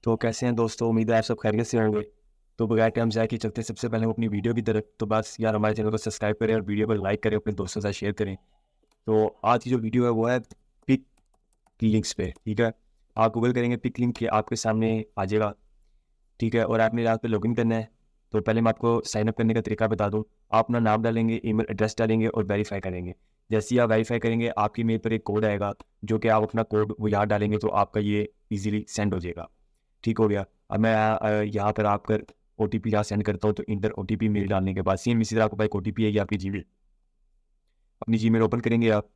तो कैसे हैं दोस्तों, उम्मीद है आप सब खैरियत से होंगे। तो बगैर टाइम ज़ाया किए चलते सबसे पहले हम अपनी वीडियो की तरफ, तो बस यार हमारे चैनल को सब्सक्राइब करें और वीडियो को लाइक करें, अपने दोस्तों के साथ शेयर करें। तो आज की जो वीडियो है वो है पिक लिंक्स पे। ठीक है, आप गूगल करेंगे पिक लिंक के आपके सामने आ जाएगा। ठीक है, और आपने यहाँ पे लॉगिन करना है। तो पहले मैं आपको साइन अप करने का तरीका बता दूँ। आप अपना नाम डालेंगे, ईमेल एड्रेस डालेंगे और वेरीफाई करेंगे। जैसे ही आप वेरीफाई करेंगे आपकी मेल पर एक कोड आएगा, जो कि आप अपना कोड वो यहाँ डालेंगे तो आपका ये ईजिली सेंड हो जाएगा। ठीक हो गया। अब मैं यहाँ पर आपका OTP यहाँ सेंड करता हूँ। तो इंटर OTP मेल डालने के बाद सेम इसी तरह आपको भाई OTP आएगी आपकी जीमेल। अपनी जीमेल ओपन करेंगे आप।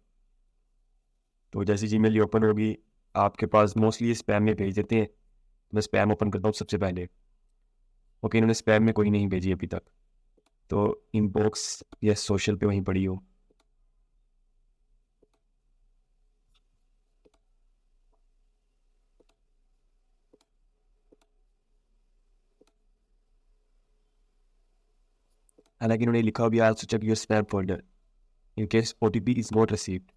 तो जैसे जीमेल ये ओपन होगी आपके पास मोस्टली स्पैम में भेज देते हैं। मैं स्पैम ओपन करता हूँ सबसे पहले। ओके, इन्होंने स्पैम में कोई नहीं भेजी अभी तक, तो इनबॉक्स या सोशल पे वहीं पड़ी हो। हालांकि इन्होंने लिखा भी आज check your spam folder in case OTP is not received.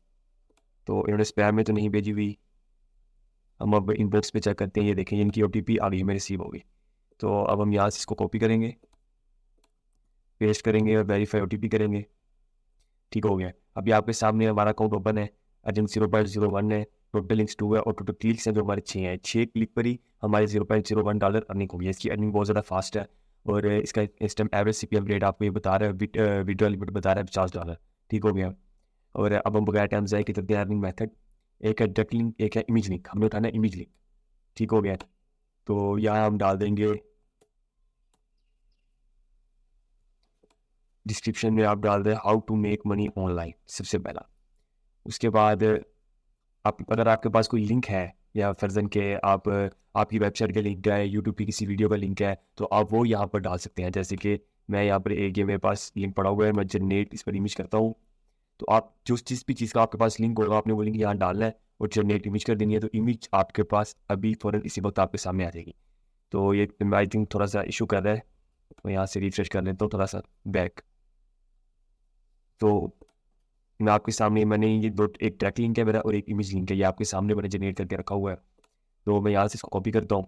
तो इन्होंने स्पैम में तो नहीं भेजी हुई। हम अब इनबॉक्स पे चेक करते हैं। ये देखें, इनकी OTP आ गई, हमें रिसीव होगी। तो अब हम यहाँ से इसको कॉपी करेंगे, पेस्ट करेंगे और वेरीफाई OTP करेंगे। ठीक हो गया। अभी आपके सामने हमारा अकाउंट ओपन है। अर्जेंट 0.01 है, टोटल लिंक्स 2 है और टोटल क्लिक्स हैं जो हमारे 6 हैं। 6 क्लिक पर ही हमारे $0.01 अर्निंग होगी। इसकी अर्निंग बहुत ज़्यादा फास्ट है और इसका इस टाइम एवरेज CPM रेट आपको ये बता रहा है, विड्रॉ लिमिट बता रहा है $50। ठीक हो गया। और अब हम बगैर टाइम ज़ाया किए चलते हैं अर्निंग मेथड। एक है डायरेक्ट लिंक, एक है इमेज लिंक। हमने उठाना है इमेज लिंक। ठीक हो गया। तो यहाँ हम डाल देंगे, डिस्क्रिप्शन में आप डाल दें how to make money online सबसे पहला। उसके बाद आप अगर आपके पास कोई लिंक है या फर्जन के आप आपकी वेबसाइट का लिंक है, यूट्यूब की किसी वीडियो का लिंक है, तो आप वो यहाँ पर डाल सकते हैं। जैसे कि मैं यहाँ पर एक ये मेरे पास लिंक पड़ा हुआ है, मैं जनरेट इस पर इमेज करता हूँ। तो आप जिस भी चीज़ का आपके पास लिंक होगा आपने वो लिंक यहाँ डालना है और जनरेट इमेज कर देनी है। तो इमेज आपके पास अभी फ़ौरन इसी वक्त आपके सामने आ जाएगी। तो ये आई थिंक थोड़ा सा इशू कर रहा है, तो यहाँ से रिफ्रेश कर लेता हूँ थोड़ा सा बैक। तो मैं आपके सामने, मैंने ये दो, एक ट्रैक लिंक है मेरा और एक इमेज लिंक है, ये आपके सामने मैंने जनरेट करके रखा हुआ है। तो मैं यहाँ से इसको कॉपी करता हूँ।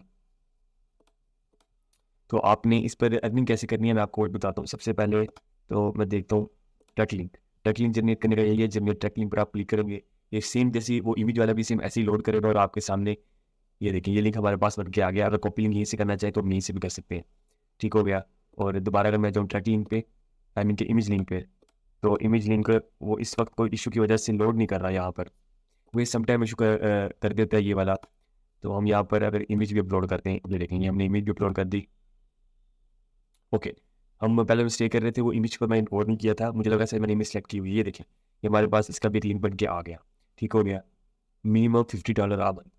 तो आपने इस पर अर्निंग कैसे करनी है मैं आपको बताता हूँ। सबसे पहले तो मैं देखता हूँ ट्रैक लिंक जनरेट करने का यही है। जनरेट ट्रैक लिंक पर आप क्लिक करेंगे, ये सेम जैसी वो इमेज वाला भी सेम ऐसे ही लोड करेगा और आपके सामने ये देखिए ये लिंक हमारे पास बन के आ गया। अगर कॉपी लिंक यहीं से करना चाहे तो हम यहीं से भी कर सकते हैं। ठीक हो गया। और दोबारा अगर मैं जाऊँ ट्रैक लिंक पे, आई मीन के इमेज लिंक पे, तो इमेज लिंक वो इस वक्त कोई इशू की वजह से लोड नहीं कर रहा यहाँ पर। वो समटाइम इशू कर देता है ये वाला। तो हम यहाँ पर अगर इमेज भी अपलोड करते हैं, ये देखेंगे हमने इमेज भी अपलोड कर दी। ओके, हम पहले मिस्टेक कर रहे थे, वो इमेज पर मैं इंपोर्ट नहीं किया था, मुझे लगा सर मैंने इमेज सेलेक्ट की हुई है। ये देखें ये हमारे पास इसका भी लिंक बन के आ गया। ठीक हो गया। मिनिमम $50 आमन।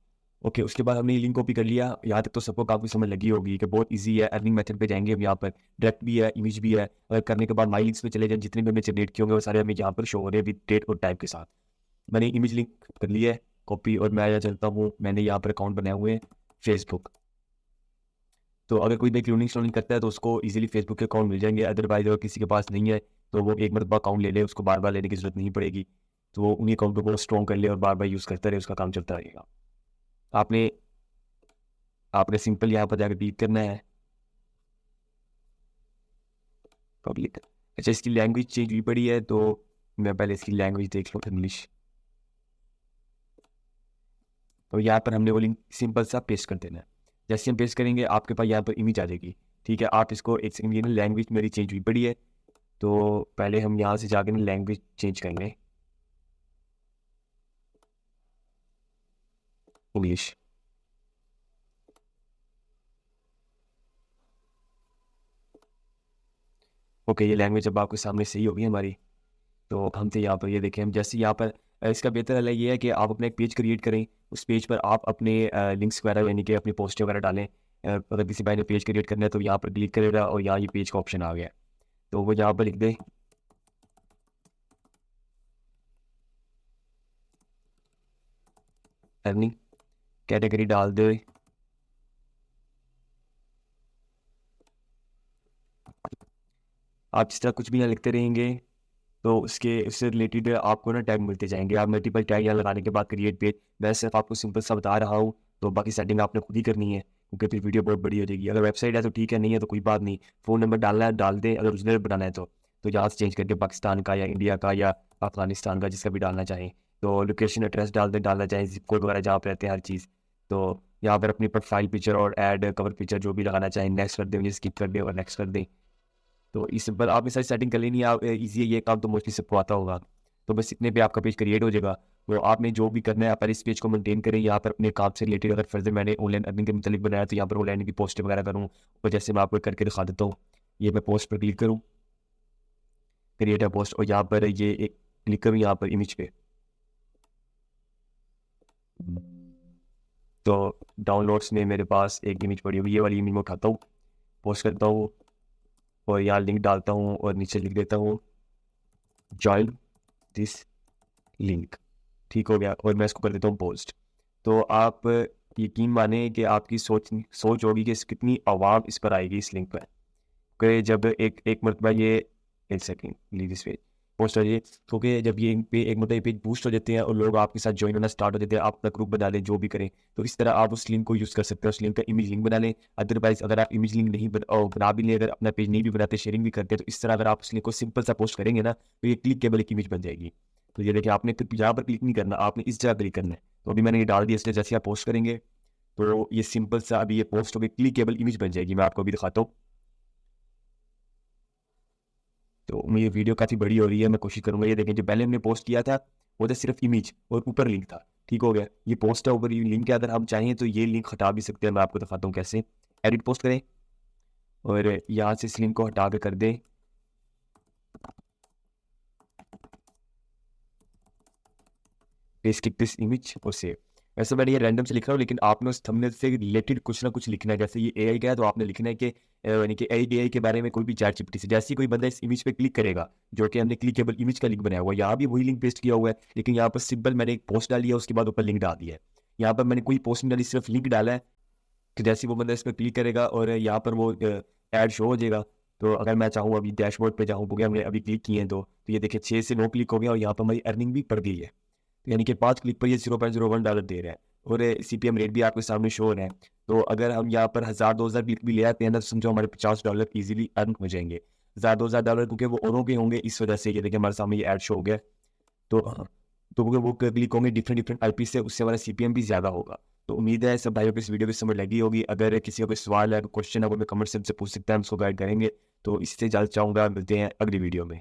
ओके, उसके बाद हमने ये लिंक कॉपी कर लिया। यहाँ तक तो सबको काफ़ी समझ लगी होगी कि बहुत इजी है। अर्निंग मेथड पे जाएंगे हम, यहाँ पर डायरेक्ट भी है, इमेज भी है। और करने के बाद माई लिंक्स पे चले जाए, जितने भी हमने जनरेट किए होंगे वो सारे हमें यहाँ पर शो हो रहे हैं विद डेट और टाइप के साथ। मैंने इमेज लिंक कर लिया है कॉपी और मैं यहाँ चलता हूँ। मैंने यहाँ पर अकाउंट बनाए हुए हैं फेसबुक। तो अगर कोई भी क्लोनिंग स्लोनिंग करता है तो उसको इजीली फेसबुक के अकाउंट मिल जाएंगे। अदरवाइज अगर किसी के पास नहीं है तो वो एक मरतबा अकाउंट ले ले, उसको बार बार लेने की जरूरत नहीं पड़ेगी। तो वो उन्हीं अकाउंट को स्ट्रॉन्ग कर ले और बार बार यूज़ करता रहे, उसका काम चलता रहेगा। आपने आपने सिंपल यहाँ पर जाकर क्लिक करना है पब्लिक। अच्छा, इसकी लैंग्वेज चेंज हुई पड़ी है, तो मैं पहले इसकी लैंग्वेज देख लूँ इंग्लिश। तो यहाँ पर हमने वो लिंक सिंपल सा पेस्ट कर देना है। जैसे हम पेस्ट करेंगे आपके पास यहाँ पर इमेज आ जाएगी। ठीक है, आप इसको एक सेकंड, ये ना लैंग्वेज मेरी चेंज हुई पड़ी है, तो पहले हम यहाँ से जाकर लैंग्वेज चेंज करेंगे इंग्लिश। ओके, ये लैंग्वेज अब आपके सामने सही होगी हमारी। तो हम तो यहाँ पर ये देखें, हम जैसे यहाँ पर इसका बेहतर हल ये है कि आप अपना एक पेज क्रिएट करें। उस पेज पर आप अपने लिंक्स वगैरह यानी कि अपनी पोस्ट वगैरह डालें। अगर किसी भाई ने पेज क्रिएट करना है तो यहाँ पर क्लिक करेगा और यहाँ ये पेज का ऑप्शन आ गया। तो वो यहाँ पर लिख दें अर्निंग, कैटेगरी डाल दे आप जिस तरह कुछ भी यहाँ लिखते रहेंगे तो उससे रिलेटेड आपको ना टैग मिलते जाएंगे। आप मल्टीपल टैग यहाँ लगाने के बाद क्रिएट पेज, मैं सिर्फ आपको सिंपल सा बता रहा हूँ, तो बाकी सेटिंग आपने खुद ही करनी है। क्योंकि फिर वीडियो बहुत बड़ी हो जाएगी। अगर वेबसाइट है तो ठीक है, नहीं है तो कोई बात नहीं, फ़ोन नंबर डालना है डाल दें, अगर ओरिजिनल बनाना है तो यहाँ से चेंज करके पाकिस्तान का या इंडिया का या अफगानिस्तान का जिसका भी डालना चाहें, तो लोकेशन एड्रेस डाल दें, डालना चाहें जिप कोड वगैरह जहाँ पर रहते हैं हर चीज़। तो यहाँ पर अपनी प्रोफाइल पिक्चर और ऐड कवर पिक्चर जो भी लगाना चाहें नेक्स्ट कर दें, मुझे स्किप कर दें और नेक्स्ट कर दें। तो इस पर आपने सारी सेटिंग कर लेनी है, आप ईजी है ये काम, तो मोस्टली सबको आता होगा। तो बस इतने पे आपका पेज क्रिएट हो जाएगा। तो आपने जो भी करना है आप पहले इस पेज को मेंटेन करें। यहाँ पर अपने काम से रिलेटेड अगर फर्दर मैंने ऑनलाइन अर्निंग के मतलब बनाया तो यहाँ पर ऑनलाइन की पोस्ट वगैरह करूँ, और जैसे मैं आपको करके दिखा देता हूँ। ये मैं पोस्ट पर क्लिक करूँ, क्रिएट अ पोस्ट, और यहाँ पर ये एक क्लिक करूँ यहाँ पर इमेज पे, तो डाउनलोड्स में मेरे पास एक इमेज पड़ी हुई है, ये वाली इमेज मैं उठाता हूँ, पोस्ट करता हूँ और यहाँ लिंक डालता हूँ और नीचे लिख देता हूँ जॉइन दिस लिंक। ठीक हो गया, और मैं इसको कर देता हूँ पोस्ट। तो आप यकीन माने कि आपकी सोच होगी कि कितनी आवाम इस पर आएगी इस लिंक पर, कि जब एक मरतबा ये एक second leave this page post हो जाए, क्योंकि जब ये पे एक मरतबा पेज बूस्ट हो जाते हैं और लोग आपके साथ ज्वाइन होना स्टार्ट हो जाते हैं, आप अपना ग्रुप बना लें जो भी करें, तो इस तरह आप उस लिंक को यूज़ कर सकते हैं। उस लिंक का इमेज लिंक बना लें। अदरवाइज अगर आप इमेज लिंक नहीं बना भी लें, अगर अपना पेज नहीं भी बनाते, शेयरिंग भी करते हैं, तो इस तरह अगर आप उस लिंक को सिंपल सा पोस्ट करेंगे ना, तो ये क्लिकेबल एक इमेज बन जाएगी। तो ये देखिए, आपने फिर यहाँ पर क्लिक नहीं करना, आपने इस जगह क्लिक करना है। तो अभी मैंने ये डाल दिया, इसलिए जैसे आप पोस्ट करेंगे तो ये सिंपल सा अभी ये पोस्ट होगी, क्लिकेबल इमेज बन जाएगी। मैं आपको अभी दिखाता हूँ। तो मेरी वीडियो काफ़ी बड़ी हो रही है, मैं कोशिश करूंगा। ये देखें, जो पहले हमने पोस्ट किया था वो था सिर्फ इमेज और ऊपर लिंक था। ठीक हो गया, ये पोस्ट है, ऊपर ये लिंक है। अगर हम चाहें तो ये लिंक हटा भी सकते हैं। मैं आपको दिखाता हूँ कैसे। एडिट पोस्ट करें और यहाँ से इस लिंक को हटा के कर दें पेस्ट दिस इमेज और सेव। वैसे मैंने ये रैंडम से लिख रहा हूँ, लेकिन आपने उस थंबनेल से रिलेटेड कुछ ना कुछ लिखना है। जैसे ये एआई का है तो आपने लिखना है कि यानी कि एआई के बारे में कोई भी चैट जीपीटी से, जैसे ही कोई बंदा इस इमेज पे क्लिक करेगा, जो कि हमने क्लिकेबल इमेज का लिंक बनाया हुआ है, यहाँ भी वही लिंक पेस्ट किया हुआ है, लेकिन यहाँ पर सिंपल मैंने एक पोस्ट डाली है, उसके बाद ऊपर लिंक डाल दिया है। यहाँ पर मैंने कोई पोस्ट नहीं डाली, सिर्फ लिंक डाला है। तो जैसे ही वो बंदा इस पर क्लिक करेगा और यहाँ पर वो ऐड शो हो जाएगा। तो अगर मैं चाहूँ अभी डैशबोर्ड पे जाऊँ, क्योंकि हमने अभी क्लिक किए हैं, तो ये देखिए 6 से 9 क्लिक हो गया और यहाँ पर हमारी अर्निंग भी बढ़ गई है। यानी कि 5 क्लिक पर ये $0.01 दे रहा है, और CPM रेट भी आपके सामने शो हो रहा है। तो अगर हम यहाँ पर 1000-2000 क्लिक भी ले आते हैं ना, तो समझो हमारे $50 ईजिली अर्न हो जाएंगे। 1000-2000 क्योंकि वो औरों के होंगे, इस वजह से ये देखिए हमारे सामने ये ऐड शो हो गया। तो क्योंकि वो क्लिक होंगे डिफरेंट IP से, उससे हमारा CPM भी ज़्यादा होगा। तो उम्मीद है सब भाइयों को इस वीडियो की समझ लगी होगी। अगर किसी का कोई सवाल है, कोई क्वेश्चन है, वो मैं कमेंट से पूछ सकता है, हम उसको गाइड करेंगे। तो इससे ज़्यादा चाहूँगा, मिलते हैं अगली वीडियो में।